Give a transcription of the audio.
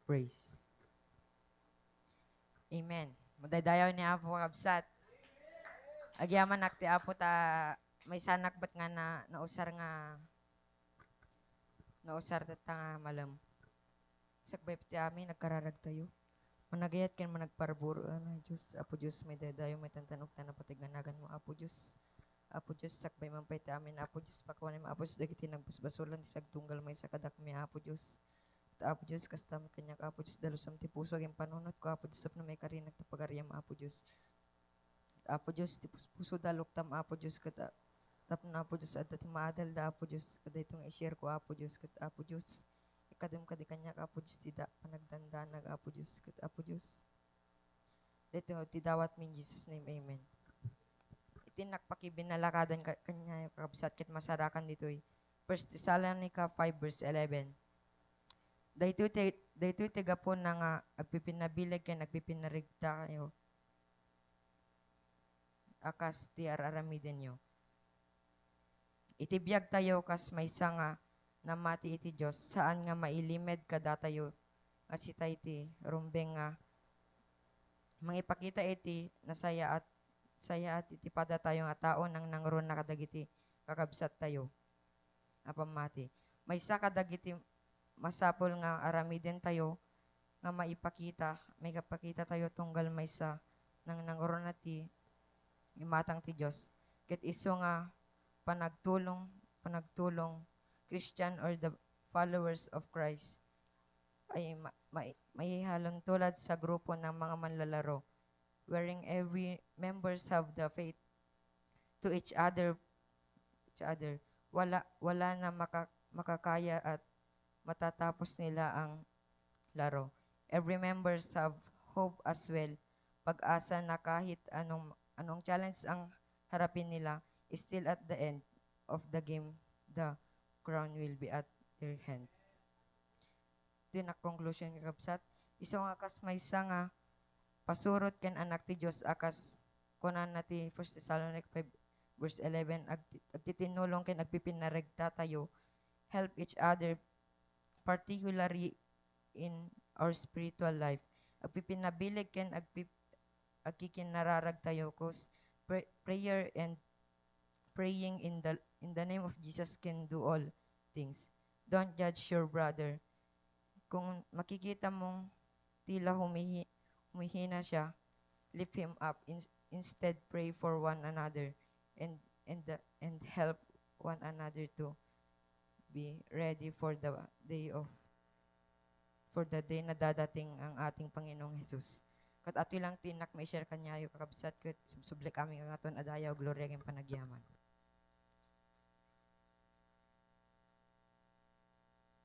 praise. Amen. Madaydayaw ni Apo kabsat. Agyaman nakti Apo ta may sanak bat nga na nausar ta nga malam. Sakbay pati amin nagkararag tayo. Managayat ken managparburo Diyos, Apo Diyos may daydayo may tantanog na napatiganagan mo Apo Diyos. Apo Diyos sakbay man pay ti amin Apo Diyos pakawan mo Apo Diyos dagiti nagbasbasulan ti sagtunggal may sakadak mi Apo Diyos. Apo Diyos, kastam kanyak, Apo Diyos, dalusam ti puso, aging panunot ko, Apo Diyos, na may karinag ta pagariyam, Apo Diyos. Apo Diyos, ti puso dalok tam, Apo Diyos, kata, tapon, Apo Diyos, at ti maadal da, Apo Diyos, kada itong i-share ko, Apo Diyos, kata, Apo Diyos, ikadum kadi kanyak, Apo Diyos, ti panagdandanag, Apo Diyos, kata, Apo Diyos. Dito, ti dawat min Jesus' name, Amen. Itinak pakibinalakadan kanya, yung kakabsat, kit masarakan dito, 1 Thessalonica 5 verse 11. Daytoy tigapon na nga agpipinabilag kay nagpipinarigta kayo. Akas ti araramiden nyo. Itibiyag tayo kas maysa nga namati iti Diyos saan nga mailimed kada tayo nga si ti rumbeng nga mangipakita iti nasaya at iti pada tayo nga tao nang nangron na kadagiti kakabsat tayo. Apamati. Maysa kadagiti masapol nga aramiden tayo nga maipakita, may kapakita tayo tunggal maysa nang nangoronati imatang ti Diyos. Ket iso nga panagtulong Christian or the followers of Christ ay may halong tulad sa grupo ng mga manlalaro wherein every members have the faith to each other. Wala na makakaya at matatapos nila ang laro. Every members have hope as well. Pag-asa na kahit anong challenge ang harapin nila, still at the end of the game, the crown will be at their hands. Ito na conclusion ng kapsat. Iso nga kas maysa nga pasurot ken anak ti Dios akas kunan nati 1 Thessalonica 5 verse 11 agtitinulong ken agpipinaregta tayo, help each other particularly in our spiritual life. Agpipinabilig ken agkikinararag tayo cause prayer and praying in the name of Jesus can do all things. Don't judge your brother. Kung makikita mong tila humihina siya, lift him up. Instead, pray for one another and help one another to be ready for the day na dadating ang ating Panginoong Jesus. Kat ato lang tinak may share kanya yung kakabsat kat subsubli kami ang aton adayaw gloria ng panagyaman.